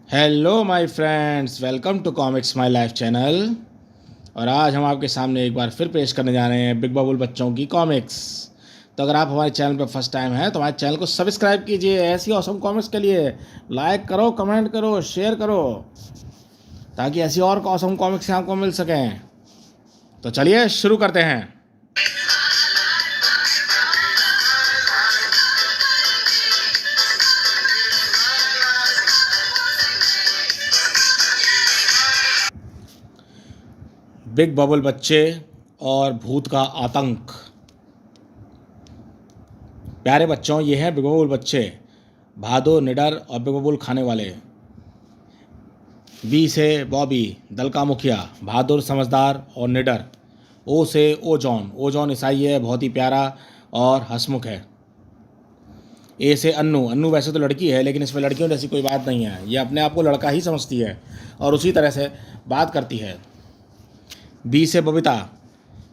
Hello my friends, welcome to comics my life channel. और आज हम आपके सामने एक बार फिर पेश करने जा रहे हैं बिग बबुल बच्चों की कॉमिक्स। तो अगर आप हमारे चैनल पर फर्स्ट टाइम हैं तो हमारे चैनल को सब्सक्राइब कीजिए। ऐसी ऑसम कॉमिक्स के लिए लाइक करो, कमेंट करो, शेयर करो, ताकि ऐसी और ऑसम कॉमिक्स आपको मिल सकें। तो चलिए शुरू करते हैं। बिग बबुल बच्चे और भूत का आतंक। प्यारे बच्चों, ये हैं बिग बबुल बच्चे, बहादुर, निडर और बिग बबुल खाने वाले। बी से बॉबी, दल का मुखिया, बहादुर, समझदार और निडर। ओ से ओजॉन, ओजॉन ईसाई है, बहुत ही प्यारा और हंसमुख है। ए से अन्नू, अन्नू वैसे तो लड़की है लेकिन इसमें लड़कियों जैसी कोई बात नहीं है, ये अपने आप को लड़का ही समझती है और उसी तरह से बात करती है। बी से बबीता,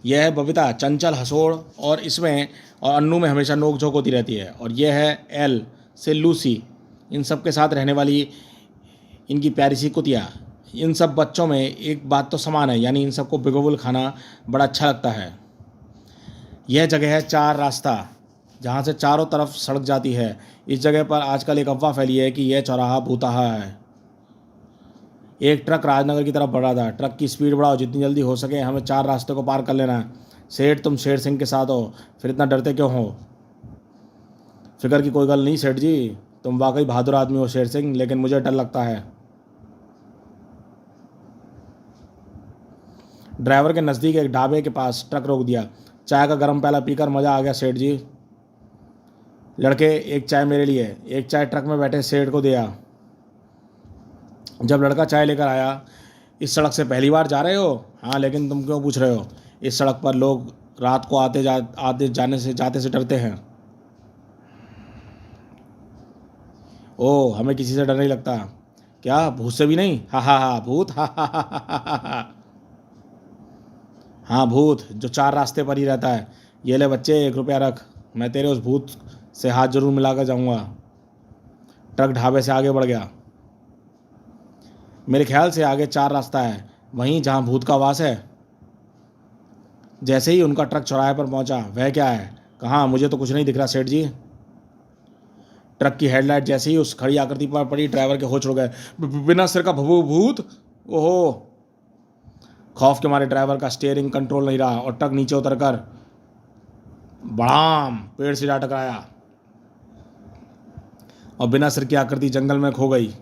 यह है बबीता, चंचल, हंसोड़ और इसमें और अन्नू में हमेशा नोक झोंक होती रहती है। और यह है एल से लूसी, इन सब के साथ रहने वाली इनकी प्यारी सी कुतिया। इन सब बच्चों में एक बात तो समान है, यानी इन सबको बिग बबुल खाना बड़ा अच्छा लगता है। यह जगह है चार रास्ता, जहाँ से चारों तरफ सड़क जाती है। इस जगह पर आजकल एक अफवाह फैली है कि यह चौराहा भूताहा है। एक ट्रक राजनगर की तरफ बढ़ रहा था। ट्रक की स्पीड बढ़ाओ, जितनी जल्दी हो सके हमें चार रास्ते को पार कर लेना है। सेठ, तुम शेर सिंह के साथ हो, फिर इतना डरते क्यों हो? फिक्र की कोई गल नहीं सेठ जी, तुम वाकई बहादुर आदमी हो शेर सिंह, लेकिन मुझे डर लगता है। ड्राइवर के नज़दीक एक ढाबे के पास ट्रक रोक दिया। चाय का गर्म प्याला पीकर मज़ा आ गया सेठ जी। लड़के, एक चाय मेरे लिए। एक चाय ट्रक में बैठे सेठ को दिया। जब लड़का चाय लेकर आया, इस सड़क से पहली बार जा रहे हो? हाँ, लेकिन तुम क्यों पूछ रहे हो? इस सड़क पर लोग रात को आते जाते से डरते हैं। ओह, हमें किसी से डर नहीं लगता। क्या, भूत से भी नहीं? हा हा हा, भूत, हा हा हा हा हा हा। हाँ, भूत जो चार रास्ते पर ही रहता है। ये ले बच्चे, 1 रुपया रख, मैं तेरे उस भूत से हाथ जरूर मिलाकर जाऊंगा। ट्रक ढाबे से आगे बढ़ गया। मेरे ख्याल से आगे चार रास्ता है, वहीं जहाँ भूत का वास है। जैसे ही उनका ट्रक चौराहे पर पहुंचा, वह क्या है? कहाँ? मुझे तो कुछ नहीं दिख रहा सेठ जी। ट्रक की हेडलाइट जैसे ही उस खड़ी आकृति पर पड़ी, ड्राइवर के होश उड़ गए। बिना सिर का भूत! ओहो! खौफ के मारे ड्राइवर का स्टीयरिंग कंट्रोल नहीं रहा और ट्रक नीचे उतरकर बड़ाम पेड़ से जा टकराया और बिना सिर की आकृति जंगल में खो गई।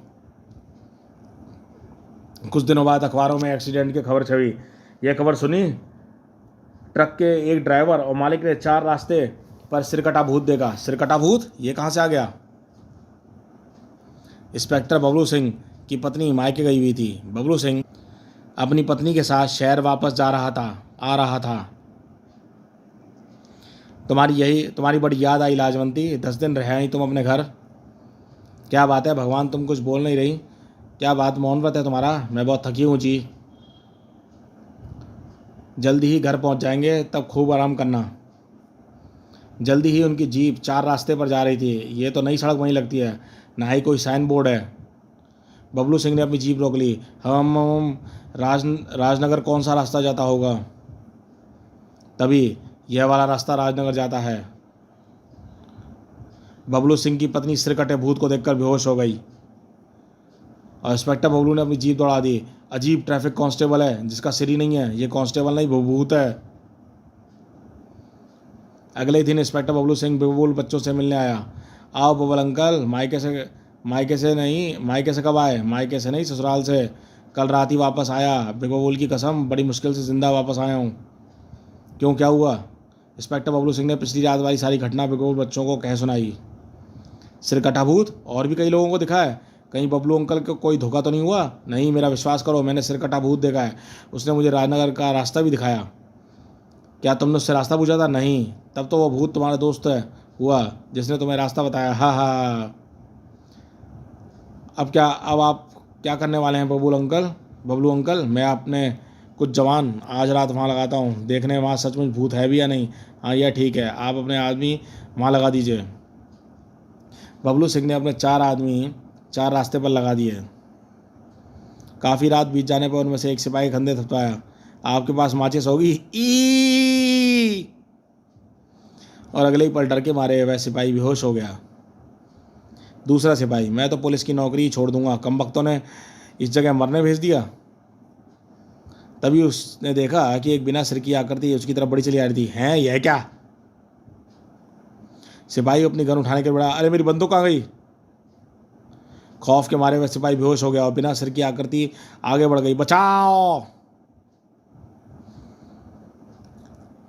कुछ दिनों बाद अखबारों में एक्सीडेंट की खबर छपी। यह खबर सुनी? ट्रक के एक ड्राइवर और मालिक ने चार रास्ते पर सिरकटा भूत देखा। सिरकटा भूत ये कहाँ से आ गया? इंस्पेक्टर बबलू सिंह की पत्नी मायके गई हुई थी। बबलू सिंह अपनी पत्नी के साथ शहर वापस आ रहा था। तुम्हारी बड़ी याद आई लाजवंती, 10 दिन रहे नहीं तुम अपने घर। क्या बात है भगवान, तुम कुछ बोल नहीं रही? क्या बात, मौन व्रत है तुम्हारा? मैं बहुत थकी हूँ जी। जल्दी ही घर पहुँच जाएंगे, तब खूब आराम करना। जल्दी ही उनकी जीप चार रास्ते पर जा रही थी। ये तो नई सड़क वहीं लगती है, ना ही कोई साइन बोर्ड है। बबलू सिंह ने अपनी जीप रोक ली। हम राजनगर कौन सा रास्ता जाता होगा? तभी यह वाला रास्ता राजनगर जाता है। बबलू सिंह की पत्नी सिरकटे भूत को देखकर बेहोश हो गई और इंस्पेक्टर बबलू ने अपनी जीप दौड़ा दी। अजीब ट्रैफिक कांस्टेबल है जिसका सिर ही नहीं है। ये कांस्टेबल नहीं, भूत है। अगले दिन इंस्पेक्टर बबलू सिंह बबूल बच्चों से मिलने आया। आओ बबल अंकल, मायके से कब आए? मायके से नहीं, ससुराल से। कल रात ही वापस आया, बबूल की कसम, बड़ी मुश्किल से जिंदा वापस आया हूँ। क्यों, क्या हुआ? इंस्पेक्टर बबलू सिंह ने पिछली रात वाली सारी घटना बबूल बच्चों को कह सुनाई। सिरकटा भूत और भी कई लोगों को दिखा है, कहीं बबलू अंकल को कोई धोखा तो नहीं हुआ? नहीं, मेरा विश्वास करो, मैंने सिरकटा भूत देखा है। उसने मुझे राजनगर का रास्ता भी दिखाया। क्या तुमने उससे रास्ता पूछा था? नहीं। तब तो वो भूत तुम्हारा दोस्त हुआ जिसने तुम्हें रास्ता बताया। हा हा। अब आप क्या करने वाले हैं बबलू अंकल, मैं अपने कुछ जवान आज रात वहाँ लगाता हूँ, देखने वहाँ सचमुच भूत है भी या नहीं। हाँ, यह ठीक है, आप अपने आदमी वहाँ लगा दीजिए। बबलू सिंह ने अपने 4 आदमी 4 रास्ते पर लगा दिए। काफ़ी रात बीत जाने पर उनमें से एक सिपाही कंधे थपथपाया, आपके पास माचिस होगी? ई और अगले ही पल डर के मारे वह सिपाही बेहोश हो गया। दूसरा सिपाही, मैं तो पुलिस की नौकरी ही छोड़ दूंगा, कमबख्तों ने इस जगह मरने भेज दिया। तभी उसने देखा कि एक बिना सिर की आकृति उसकी तरफ बड़ी चली आ रही थी। हैं, यह क्या? सिपाही अपनी गन उठाने के बढ़ा, अरे मेरी बंदूक कहाँ गई? खौफ के मारे वह सिपाही बेहोश हो गया और बिना सिर की आकृति आगे बढ़ गई। बचाओ!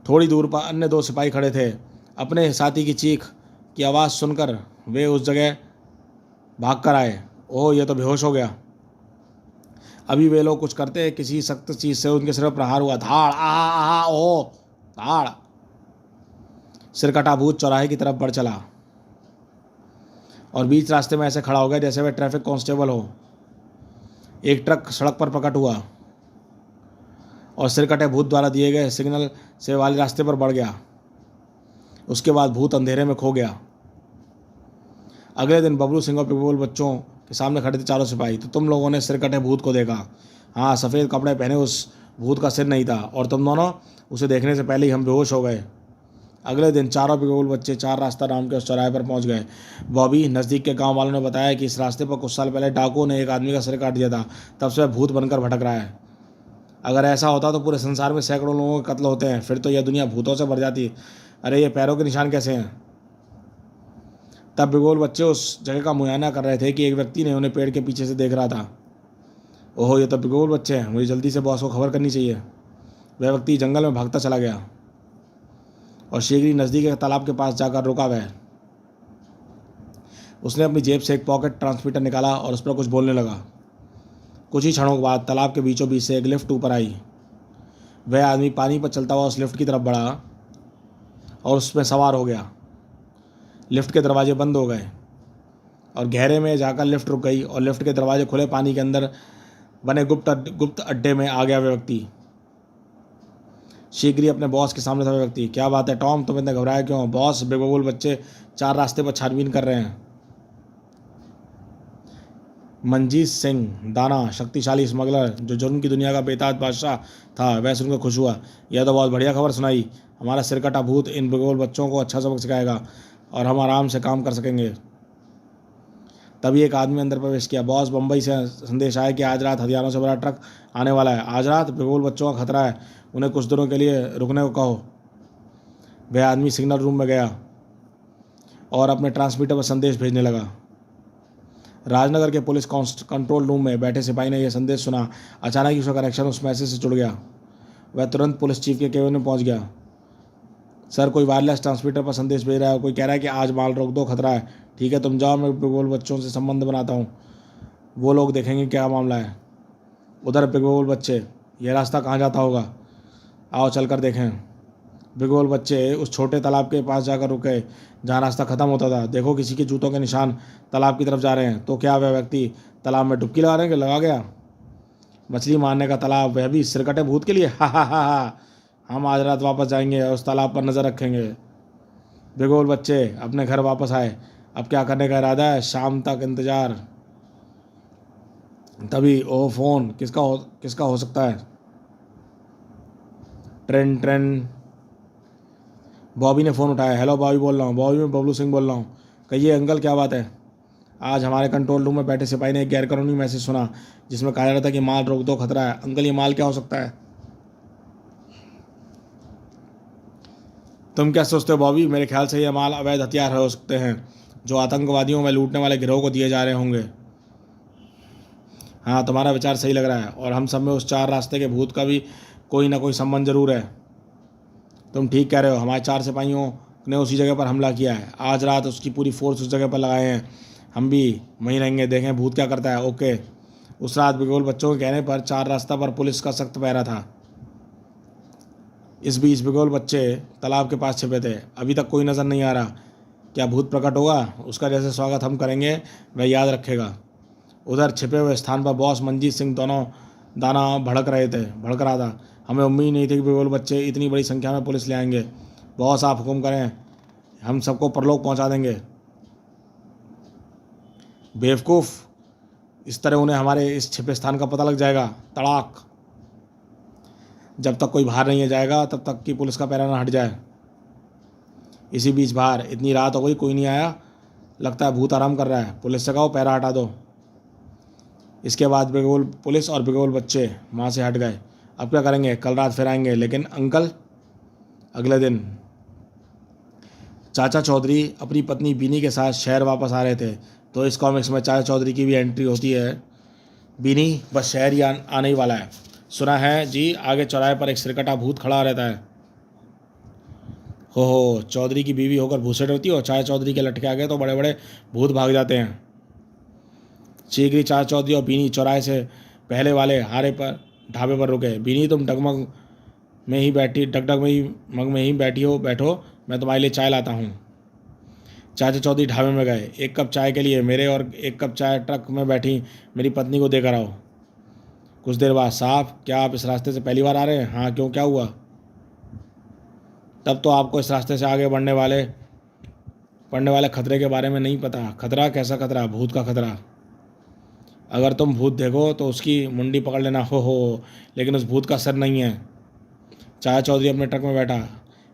थोड़ी दूर पर अन्य दो सिपाही खड़े थे। अपने साथी की चीख की आवाज़ सुनकर वे उस जगह भाग कर आए। ओह, यह तो बेहोश हो गया। अभी वे लोग कुछ करते, किसी सख्त चीज से उनके सिर पर प्रहार हुआ। धाड़! आ ओ धाड़! सिरकटा भूत चौराहे की तरफ बढ़ चला और बीच रास्ते में ऐसे खड़ा हो गया जैसे वह ट्रैफिक कांस्टेबल हो। एक ट्रक सड़क पर प्रकट हुआ और सिरकटे भूत द्वारा दिए गए सिग्नल से वाले रास्ते पर बढ़ गया। उसके बाद भूत अंधेरे में खो गया। अगले दिन बबलू सिंह और पिबोल बच्चों के सामने खड़े थे चारों सिपाही। तो तुम लोगों ने सिरकटे भूत को देखा? हाँ, सफ़ेद कपड़े पहने उस भूत का सिर नहीं था, और तुम दोनों उसे देखने से पहले ही हम बेहोश हो गए। अगले दिन चारों पिबोल बच्चे चार रास्ता नाम के उस चौराहे पर पहुंच गए। बॉबी, नज़दीक के गांव वालों ने बताया कि इस रास्ते पर कुछ साल पहले डाकुओं ने एक आदमी का सिर काट दिया था। तब से वह भूत बनकर भटक रहा है। अगर ऐसा होता तो पूरे संसार में सैकड़ों लोगों के कत्ल होते हैं, फिर तो यह दुनिया भूतों से भर जाती। अरे, ये पैरों के निशान कैसे हैं? तब बिगोल बच्चे उस जगह का मुआयना कर रहे थे कि एक व्यक्ति ने उन्हें पेड़ के पीछे से देख रहा था। ओहो, ये तो बिगोल बच्चे हैं, मुझे जल्दी से बॉस को खबर करनी चाहिए। वह व्यक्ति जंगल में भागता चला गया और शीघ्र ही नज़दीक के तालाब के पास जाकर रुका। वह उसने अपनी जेब से एक पॉकेट ट्रांसमीटर निकाला और उस पर कुछ बोलने लगा। कुछ ही क्षणों के बाद तालाब के बीचों बीच से एक लिफ्ट ऊपर आई। वह आदमी पानी पर चलता हुआ उस लिफ्ट की तरफ बढ़ा और उसमें सवार हो गया। लिफ्ट के दरवाजे बंद हो गए और गहरे में जाकर लिफ्ट रुक गई और लिफ्ट के दरवाजे खुले पानी के अंदर बने गुप्त अड्डे में आ गया वह व्यक्ति। शीघ्र ही अपने बॉस के सामने था वह व्यक्ति। क्या बात है टॉम, तुम इतने घबराए क्यों? बॉस, बेबगुल बच्चे चार रास्ते पर छानबीन कर रहे हैं। मंजीत सिंह दाना, शक्तिशाली स्मगलर जो जुर्म की दुनिया का बेताज बादशाह था, वह सुनकर खुश हुआ। यह तो बहुत बढ़िया खबर सुनाई। हमारा सिरकटा भूत इन बेबगुल बच्चों को अच्छा सबक सिखाएगा और हम आराम से काम कर सकेंगे। तभी एक आदमी अंदर प्रवेश किया। बॉस, बम्बई से संदेश आया कि आज रात हथियारों से भरा ट्रक आने वाला है। आज रात? बेबगुल बच्चों का खतरा है, उन्हें कुछ दिनों के लिए रुकने को कहो। वह आदमी सिग्नल रूम में गया और अपने ट्रांसमीटर पर संदेश भेजने लगा। राजनगर के पुलिस कंट्रोल रूम में बैठे सिपाही ने यह संदेश सुना। अचानक ही उसका कनेक्शन उस मैसेज से जुड़ गया। वह तुरंत पुलिस चीफ के केबिन में पहुंच गया। सर, कोई वायरलेस ट्रांसमीटर पर संदेश भेज रहा है, कोई कह रहा है कि आज माल रोक दो, खतरा है। ठीक है, तुम जाओ, मैं बेबगुल बच्चों से संबंध बनाता हूँ, वो लोग देखेंगे क्या मामला है। उधर बेबगुल बच्चे, यह रास्ता कहाँ जाता होगा? आओ चल कर देखें। बेबगुल बच्चे उस छोटे तालाब के पास जाकर रुके जहाँ रास्ता खत्म होता था। देखो, किसी के जूतों के निशान तालाब की तरफ जा रहे हैं। तो क्या वह व्यक्ति तालाब में डुबकी लगा गया? मछली मारने का तालाब, वह भी सिरकटे भूत के लिए? हा हा हा हा। हम आज रात वापस जाएंगे और उस तालाब पर नज़र रखेंगे। बेबगुल बच्चे अपने घर वापस आए। अब क्या करने का इरादा है? शाम तक इंतजार। तभी ओह, फोन किसका हो सकता है? Train train. बॉबी ने फ़ोन उठाया। हेलो, बॉबी बोल रहा हूँ। बॉबी, मैं बबलू सिंह बोल रहा हूँ। कहिए अंकल, क्या बात है? आज हमारे कंट्रोल रूम में बैठे सिपाही ने एक गैरकानूनी मैसेज सुना जिसमें कहा जा रहा था कि माल रोक दो, खतरा है। अंकल, ये माल क्या हो सकता है? तुम क्या सोचते हो बॉबी? मेरे ख्याल से ये माल अवैध हथियार हो सकते हैं जो आतंकवादियों में लूटने वाले गिरोह को दिए जा रहे होंगे। हाँ, तुम्हारा विचार सही लग रहा है और हम सब में उस चार रास्ते के भूत का भी कोई ना कोई संबंध जरूर है। तुम ठीक कह रहे हो, हमारे चार सिपाहियों ने उसी जगह पर हमला किया है। आज रात उसकी पूरी फोर्स उस जगह पर लगाए हैं। हम भी वहीं रहेंगे, देखें भूत क्या करता है। ओके। उस रात बेबगुल बच्चों के कहने पर चार रास्ता पर पुलिस का सख्त पहरा था। इस बीच बेबगुल बच्चे तालाब के पास छिपे थे। अभी तक कोई नज़र नहीं आ रहा। क्या भूत प्रकट होगा? उसका जैसे स्वागत हम करेंगे वह याद रखेगा। उधर छिपे हुए स्थान पर बॉस मंजीत सिंह दोनों दाना भड़क रहा था। हमें उम्मीद नहीं थी कि बेबगुल बच्चे इतनी बड़ी संख्या में पुलिस ले आएंगे। बॉस, आप हुक्म करें, हम सबको परलोक पहुंचा देंगे। बेवकूफ़, इस तरह उन्हें हमारे इस छिपे स्थान का पता लग जाएगा। तड़ाक। जब तक कोई बाहर नहीं जाएगा तब तक कि पुलिस का पहरा ना हट जाए। इसी बीच बाहर इतनी रात हो गई, कोई नहीं आया, लगता है भूत आराम कर रहा है। पुलिस से कहो पहरा हटा दो। इसके बाद बेगोल पुलिस और बेगोल बच्चे वहाँ से हट गए। अब क्या करेंगे? कल रात फिर आएंगे। लेकिन अंकल? अगले दिन चाचा चौधरी अपनी पत्नी बीनी के साथ शहर वापस आ रहे थे। तो इस कॉमिक्स में चाचा चौधरी की भी एंट्री होती है। बीनी बस शहर ही आने ही वाला है। सुना है जी आगे चौराहे पर एक सिरकटा भूत खड़ा रहता है। हो चौधरी की बीवी होकर भूत से डरती हो? चाचा चौधरी के लटके आ गए तो बड़े बड़े भूत भाग जाते हैं। शीघ्र ही चाचा चौधरी और बीनी चौराहे से पहले वाले हारे पर ढाबे पर रुके। बीनी तुम डगमग में ही बैठी डगडग में ही मग में ही बैठो, मैं तुम्हारे लिए चाय लाता हूँ। चाचा चौधरी ढाबे में गए। एक कप चाय के लिए मेरे और एक कप चाय ट्रक में बैठी मेरी पत्नी को देकर आओ। कुछ देर बाद, साहब क्या आप इस रास्ते से पहली बार आ रहे हैं? हाँ, क्यों, क्या हुआ? तब तो आपको इस रास्ते से आगे पड़ने वाले खतरे के बारे में नहीं पता। खतरा? कैसा खतरा? भूत का खतरा। अगर तुम भूत देखो तो उसकी मुंडी पकड़ लेना। हो लेकिन उस भूत का सर नहीं है। चाचा चौधरी अपने ट्रक में बैठा।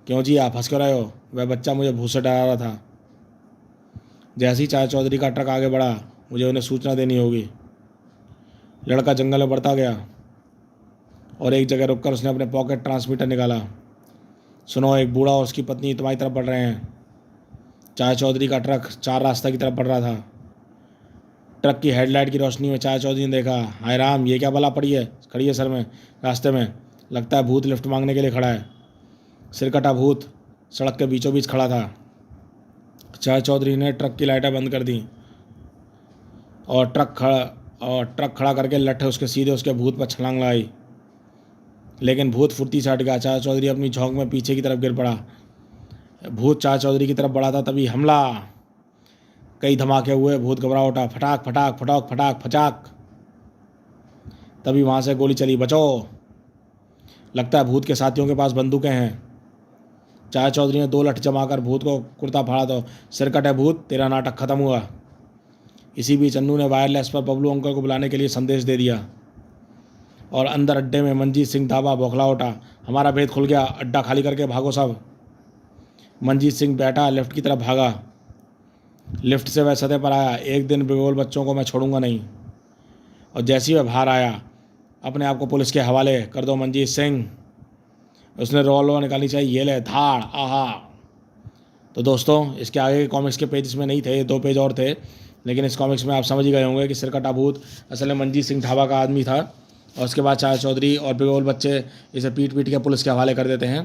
क्यों जी, आप हंस क्यों रहे हो? वह बच्चा मुझे भूत से डरा रहा था। जैसे ही चाचा चौधरी का ट्रक आगे बढ़ा, मुझे उन्हें सूचना देनी होगी। लड़का जंगल में बढ़ता गया और एक जगह रुककर उसने अपने पॉकेट ट्रांसमीटर निकाला। सुनो, एक बूढ़ा और उसकी पत्नी तुम्हारी तरफ बढ़ रहे हैं। चाचा चौधरी का ट्रक 4 रास्ते की तरफ बढ़ रहा था। ट्रक की हेडलाइट की रोशनी में चाचा चौधरी ने देखा, हाय राम, ये क्या बला खड़ी है सर में रास्ते में। लगता है भूत लिफ्ट मांगने के लिए खड़ा है। सिरकटा भूत सड़क के बीचों बीच खड़ा था। चाचा चौधरी ने ट्रक की लाइटें बंद कर दी और ट्रक खड़ा करके लट्ठे उसके सीधे उसके भूत पर छलांग लगाई। लेकिन भूत फुर्ती से हट गया। चाचा चौधरी अपनी झोंक में पीछे की तरफ गिर पड़ा। भूत चाचा चौधरी की तरफ बढ़ा था, तभी हमला। कई धमाके हुए। भूत घबरा उठा। फटाक फटाक फटाक फटाक फचाक। तभी वहाँ से गोली चली। बचो। लगता है भूत के साथियों के पास बंदूकें हैं। चाचा चौधरी ने 2 लठ जमाकर भूत को कुर्ता फाड़ा तो, सिरकट है भूत, तेरा नाटक खत्म हुआ। इसी बीच अन्नू ने वायरलेस पर बबलू अंकल को बुलाने के लिए संदेश दे दिया और अंदर अड्डे में मंजीत सिंह ढाबा बौखला उठा। हमारा भेद खुल गया, अड्डा खाली करके भागो सब। मंजीत सिंह बैठा लिफ्ट की तरफ भागा। लिफ्ट से वह सतह पर आया। एक दिन बेगोल बच्चों को मैं छोड़ूंगा नहीं। और जैसे ही वह बाहर आया, अपने आप को पुलिस के हवाले कर दो मंजीत सिंह। उसने रिवॉल्वर निकालनी चाहिए। ये ले, धाड़, आहा। तो दोस्तों, इसके आगे के कॉमिक्स के पेज इसमें नहीं थे, 2 पेज और थे। लेकिन इस कॉमिक्स में आप समझ ही गए होंगे कि सिरकटा भूत असल में मंजीत सिंह ढाबा का आदमी था। और उसके बाद चाचा चौधरी और बेगोल बच्चे इसे पीट के पुलिस के हवाले कर देते हैं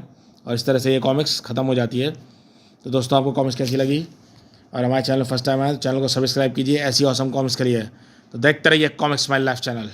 और इस तरह से ये कॉमिक्स ख़त्म हो जाती है। तो दोस्तों, आपको कॉमिक्स कैसी लगी? और हमारे चैनल फर्स्ट टाइम है तो चैनल को सब्सक्राइब कीजिए। ऐसी ऑसम कॉमिक्स के लिए तो देखते रहिए कॉमिक्स माई लाइफ चैनल।